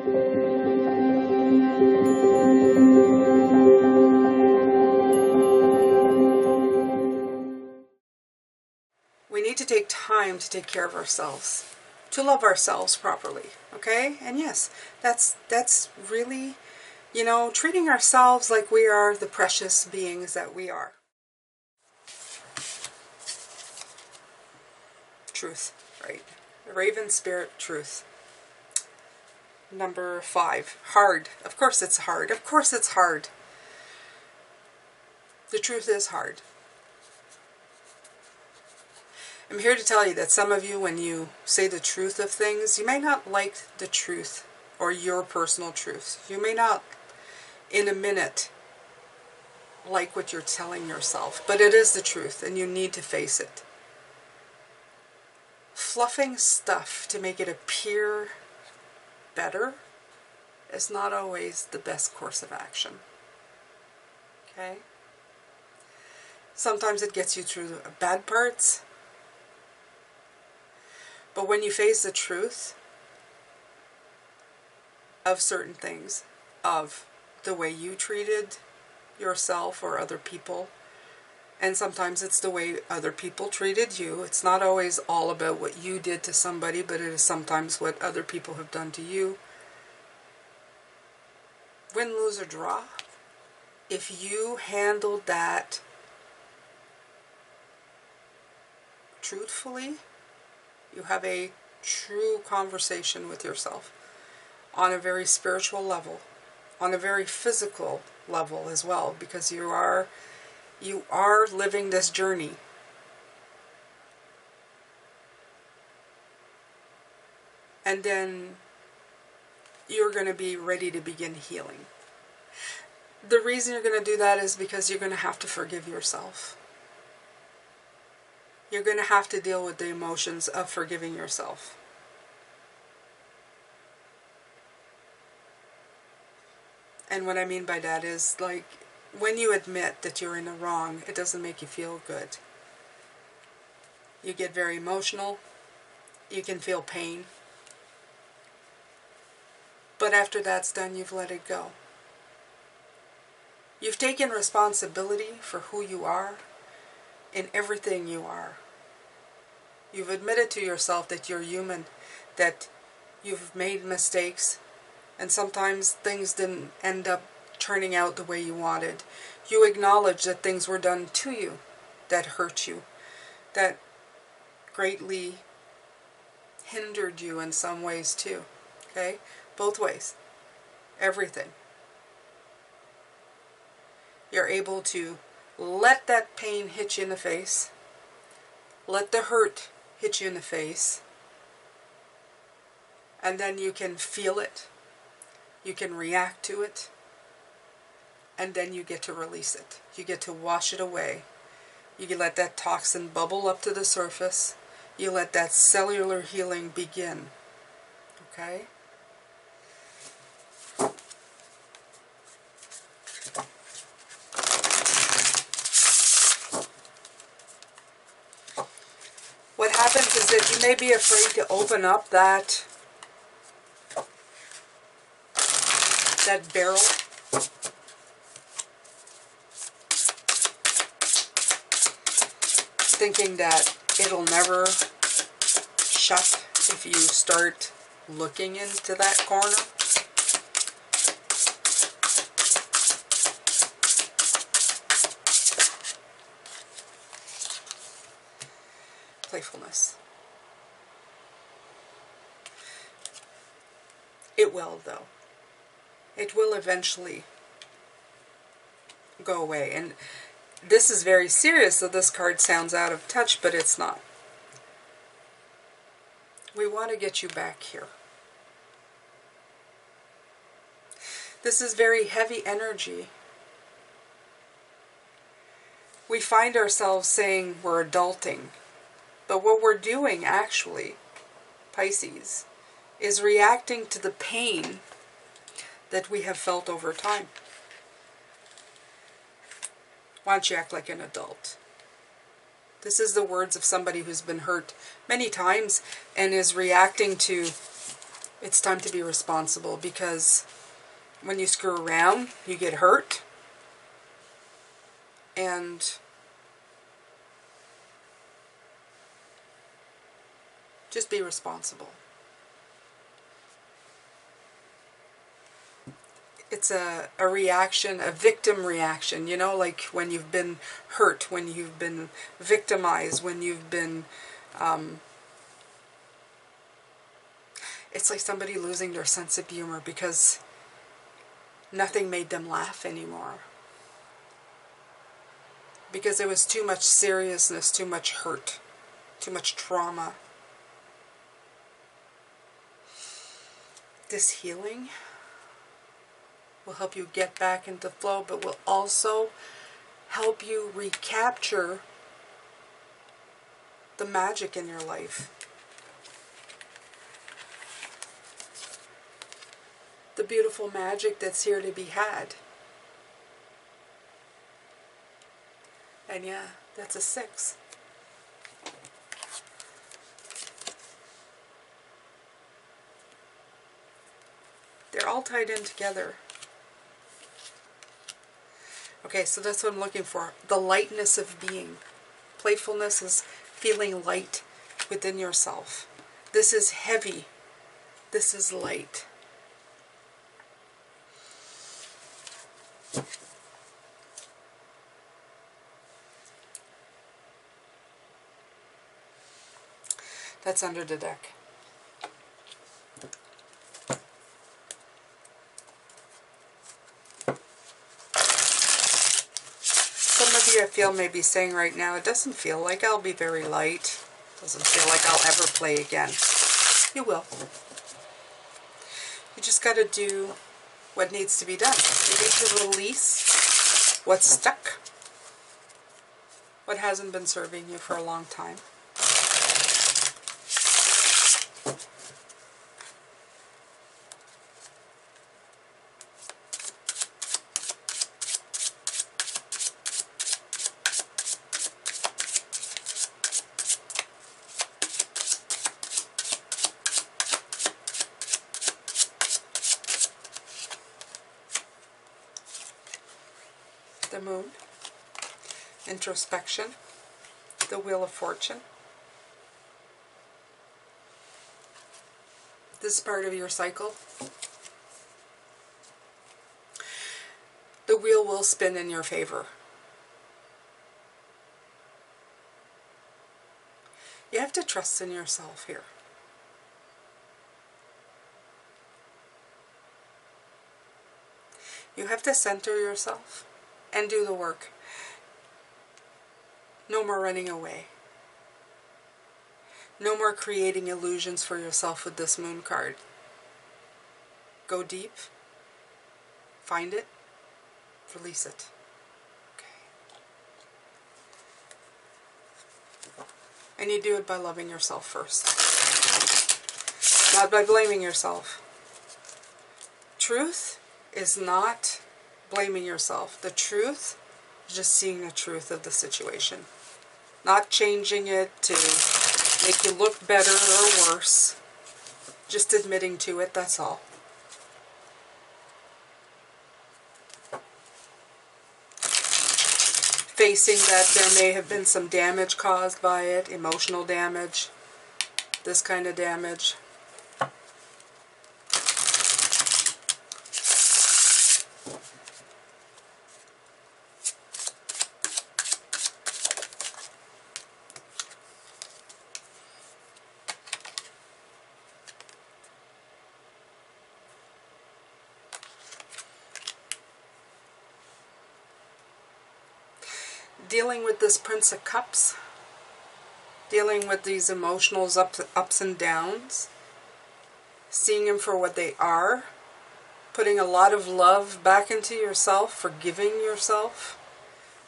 We need to take time to take care of ourselves, to love ourselves properly, okay? And yes, that's really, you know, treating ourselves like we are the precious beings that we are. Truth, right? Raven spirit, truth. Number 5, hard. Of course it's hard. Of course it's hard. The truth is hard. I'm here to tell you that some of you, when you say the truth of things, you may not like the truth or your personal truth. You may not, in a minute, like what you're telling yourself, but it is the truth and you need to face it. Fluffing stuff to make it appear better is not always the best course of action. Okay? Sometimes it gets you through the bad parts. But when you face the truth of certain things, of the way you treated yourself or other people, and sometimes it's the way other people treated you. It's not always all about what you did to somebody, but it is sometimes what other people have done to you. Win, lose, or draw, if you handled that truthfully, you have a true conversation with yourself on a very spiritual level, on a very physical level as well, because you are living this journey. And then you're going to be ready to begin healing. The reason you're going to do that is because you're going to have to forgive yourself. You're going to have to deal with the emotions of forgiving yourself. And what I mean by that is, like, when you admit that you're in the wrong, it doesn't make you feel good. You get very emotional. You can feel pain. But after that's done, you've let it go. You've taken responsibility for who you are in everything you are. You've admitted to yourself that you're human, that you've made mistakes, and sometimes things didn't end up turning out the way you wanted. You acknowledge that things were done to you that hurt you, that greatly hindered you in some ways too. Okay? Both ways. Everything. You're able to let that pain hit you in the face. Let the hurt hit you in the face. And then you can feel it. You can react to it. And then you get to release it. You get to wash it away. You can let that toxin bubble up to the surface. You let that cellular healing begin. Okay? What happens is that you may be afraid to open up that barrel. Thinking that it'll never shut if you start looking into that corner. Playfulness. It will, though. It will eventually go away. And this is very serious, so this card sounds out of touch, but it's not. We want to get you back here. This is very heavy energy. We find ourselves saying we're adulting, but what we're doing actually, Pisces, is reacting to the pain that we have felt over time. Why don't you act like an adult? This is the words of somebody who's been hurt many times and is reacting to It's time to be responsible, because when you screw around, you get hurt. And just be responsible. It's a reaction, a victim reaction, you know, like when you've been hurt, when you've been victimized, when you've been, it's like somebody losing their sense of humor because nothing made them laugh anymore. Because there was too much seriousness, too much hurt, too much trauma. This healing will help you get back into flow, but will also help you recapture the magic in your life. The beautiful magic that's here to be had. And yeah, that's a 6. They're all tied in together. Okay, so that's what I'm looking for. The lightness of being. Playfulness is feeling light within yourself. This is heavy. This is light. That's under the deck. Some of you, I feel, may be saying right now, it doesn't feel like I'll be very light. Doesn't feel like I'll ever play again. You will. You just got to do what needs to be done. You need to release what's stuck. What hasn't been serving you for a long time. The Moon, Introspection, the Wheel of Fortune. This is part of your cycle. The wheel will spin in your favor. You have to trust in yourself here. You have to center yourself and do the work. No more running away. No more creating illusions for yourself with this Moon card. Go deep. Find it. Release it. Okay. And you do it by loving yourself first. Not by blaming yourself. Truth is not blaming yourself. The truth is just seeing the truth of the situation. Not changing it to make you look better or worse. Just admitting to it, that's all. Facing that there may have been some damage caused by it, emotional damage, this kind of damage. Dealing with this Prince of Cups, dealing with these emotional ups and downs, seeing them for what they are, putting a lot of love back into yourself, forgiving yourself,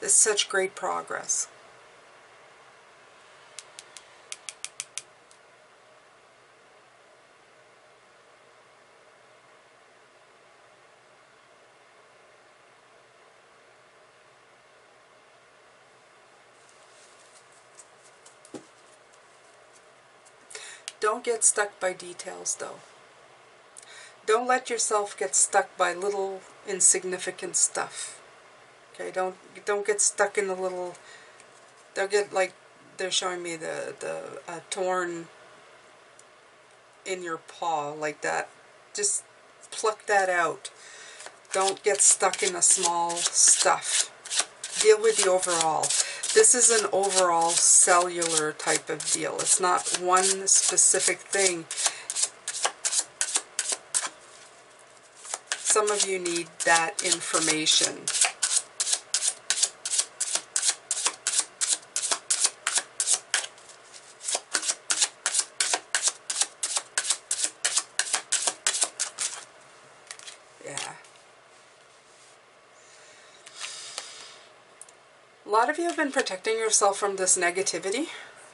is such great progress. Don't get stuck by details, though. don't let yourself get stuck by little insignificant stuff. Okay, don't get stuck in the little. They'll get like they're showing me the torn in your paw like that. Just pluck that out. Don't get stuck in the small stuff. Deal with the overall. This is an overall cellular type of deal. It's not one specific thing. Some of you need that information. Yeah. A lot of you have been protecting yourself from this negativity.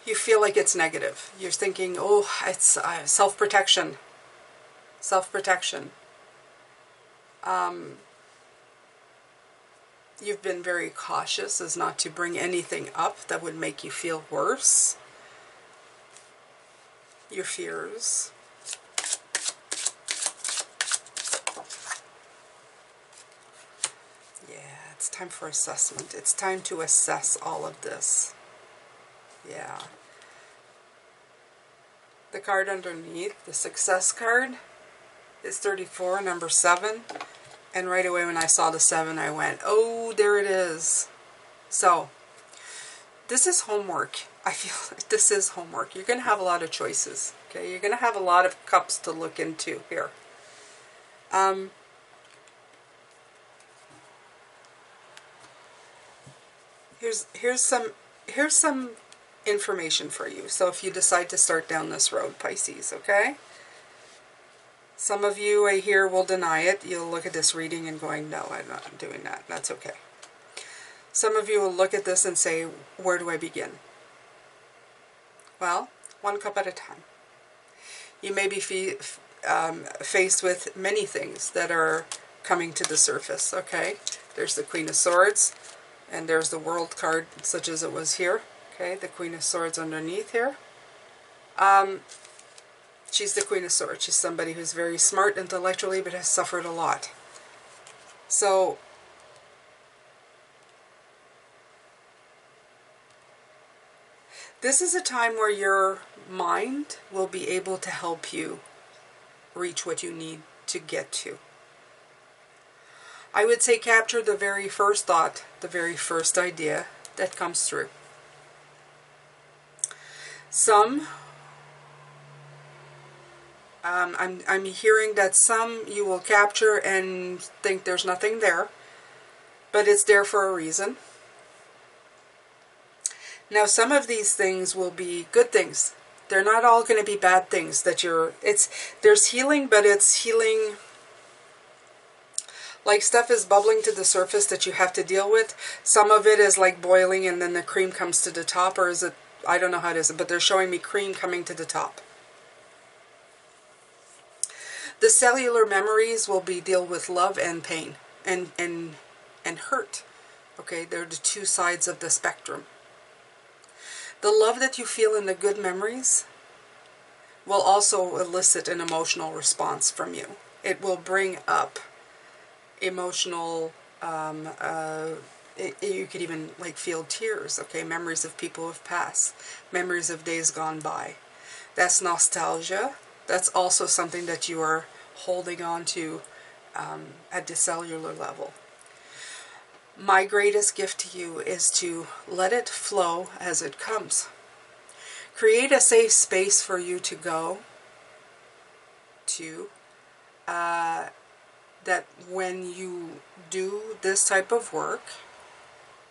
You feel like it's negative. You're thinking, oh, it's self-protection. Self-protection. You've been very cautious as not to bring anything up that would make you feel worse. Your fears. Yeah, it's time for assessment. It's time to assess all of this. Yeah. The card underneath, the success card, is 34, number 7. And right away when I saw the 7, I went, oh, there it is. So, this is homework. I feel like this is homework. You're going to have a lot of choices. Okay, you're going to have a lot of cups to look into here. Here's some information for you. So if you decide to start down this road, Pisces, okay? Some of you I hear will deny it. You'll look at this reading and going, no, I'm not doing that. That's okay. Some of you will look at this and say, where do I begin? Well, one cup at a time. You may be faced with many things that are coming to the surface, okay? There's the Queen of Swords, and there's the World card, such as it was here, okay? The Queen of Swords underneath here. She's the Queen of Swords. She's somebody who's very smart intellectually, but has suffered a lot. So, this is a time where your mind will be able to help you reach what you need to get to. I would say capture the very first thought, the very first idea that comes through. Some, I'm hearing that some you will capture and think there's nothing there, but it's there for a reason. Now, some of these things will be good things. They're not all going to be bad things that there's healing, but it's healing like stuff is bubbling to the surface that you have to deal with. Some of it is like boiling and then the cream comes to the top, or is it, I don't know how it is, but they're showing me cream coming to the top. The cellular memories will deal with love and pain and hurt. Okay, they're the two sides of the spectrum. The love that you feel in the good memories will also elicit an emotional response from you. It will bring up emotional, you could even like feel tears, okay? Memories of people who have passed, memories of days gone by. That's nostalgia. That's also something that you are holding on to at the cellular level. My greatest gift to you is to let it flow as it comes. Create a safe space for you to go to, that when you do this type of work,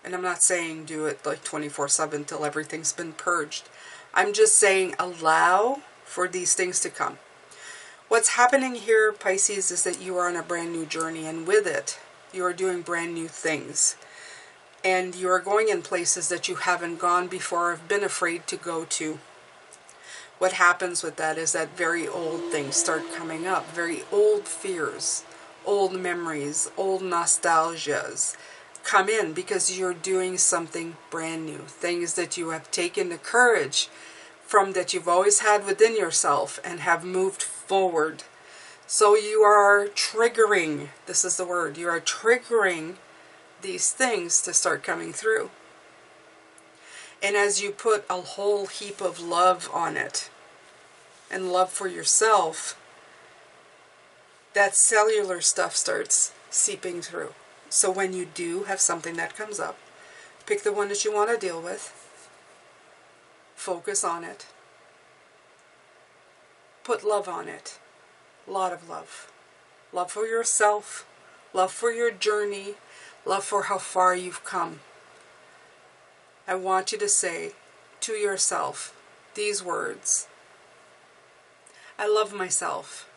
and I'm not saying do it like 24/7 till everything's been purged. I'm just saying allow for these things to come. What's happening here, Pisces, is that you are on a brand new journey, and with it, you are doing brand new things. And you are going in places that you haven't gone before or have been afraid to go to. What happens with that is that very old things start coming up. Very old fears, old memories, old nostalgias come in because you're doing something brand new. Things that you have taken the courage from that you've always had within yourself and have moved forward. So you are triggering, this is the word, you are triggering these things to start coming through. And as you put a whole heap of love on it, and love for yourself, that cellular stuff starts seeping through. So when you do have something that comes up, pick the one that you want to deal with, focus on it, put love on it, a lot of love. Love for yourself, love for your journey, love for how far you've come. I want you to say to yourself these words: I love myself.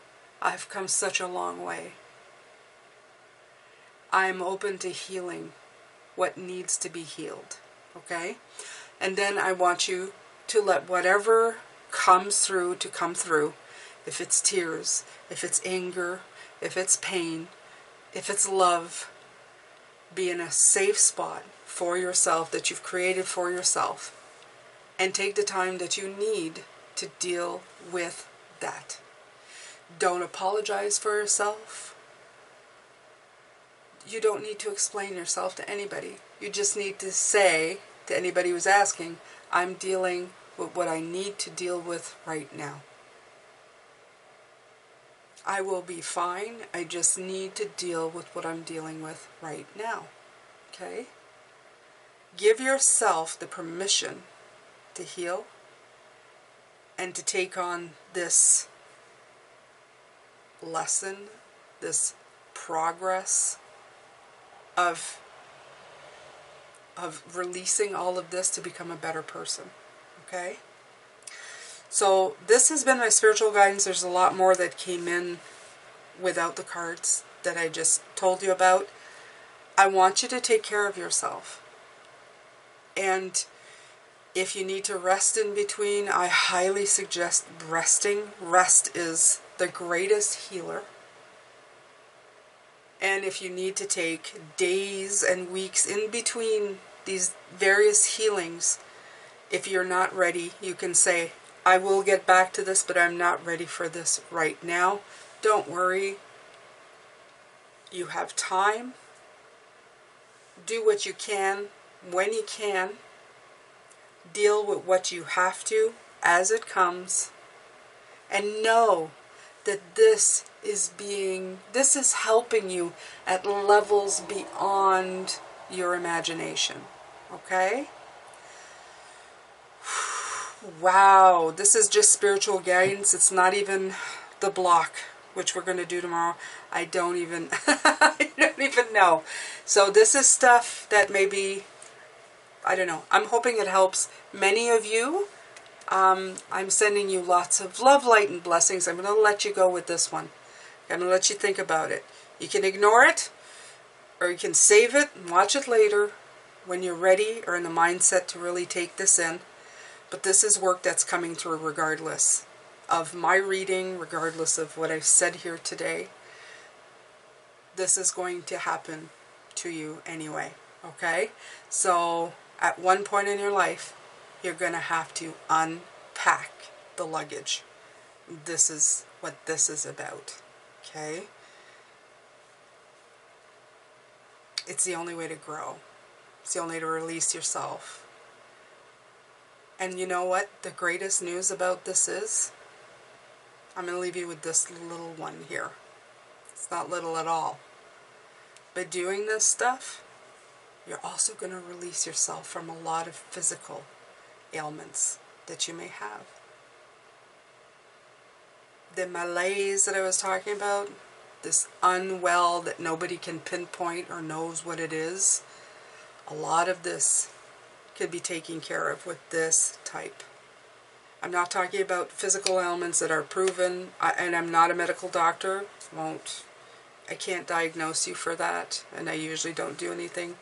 I've come such a long way. I am open to healing what needs to be healed. Okay? And then I want you to let whatever comes through to come through. If it's tears, if it's anger, if it's pain, if it's love, be in a safe spot for yourself that you've created for yourself. And take the time that you need to deal with that. Don't apologize for yourself. You don't need to explain yourself to anybody. You just need to say to anybody who's asking, I'm dealing with what I need to deal with right now. I will be fine. I just need to deal with what I'm dealing with right now. Okay? Give yourself the permission to heal and to take on this lesson, this progress of releasing all of this to become a better person. Okay? So this has been my spiritual guidance. There's a lot more that came in without the cards that I just told you about. I want you to take care of yourself. And if you need to rest in between, I highly suggest resting. Rest is the greatest healer. And if you need to take days and weeks in between these various healings, if you're not ready, you can say, I will get back to this, but I'm not ready for this right now. Don't worry. You have time. Do what you can when you can. Deal with what you have to as it comes. And know that this is helping you at levels beyond your imagination. Okay? Wow, this is just spiritual guidance. It's not even the block, which we're going to do tomorrow. I don't even know. So this is stuff that maybe, I don't know. I'm hoping it helps many of you. I'm sending you lots of love, light, and blessings. I'm going to let you go with this one. I'm going to let you think about it. You can ignore it, or you can save it and watch it later when you're ready or in the mindset to really take this in. But this is work that's coming through regardless of my reading, regardless of what I've said here today. This is going to happen to you anyway, okay? So at one point in your life, you're going to have to unpack the luggage. This is what this is about, okay? It's the only way to grow. It's the only way to release yourself. And you know what the greatest news about this is? I'm going to leave you with this little one here. It's not little at all. By doing this stuff, you're also going to release yourself from a lot of physical ailments that you may have. The malaise that I was talking about, this unwell that nobody can pinpoint or knows what it is, a lot of this could be taken care of with this type. I'm not talking about physical ailments that are proven, and I'm not a medical doctor. I can't diagnose you for that, and I usually don't do anything.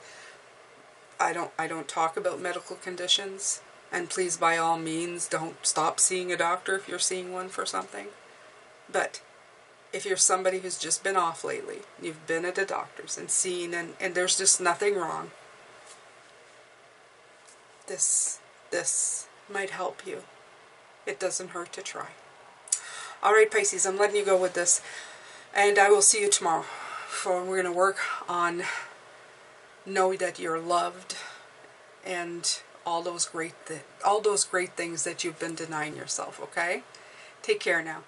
I don't talk about medical conditions, and please, by all means, don't stop seeing a doctor if you're seeing one for something. But if you're somebody who's just been off lately, you've been at the doctor's and seen, and there's just nothing wrong, this might help you. It doesn't hurt to try. All right, Pisces, I'm letting you go with this. And I will see you tomorrow. We're going to work on know that you're loved and all those great things that you've been denying yourself, okay? Take care now.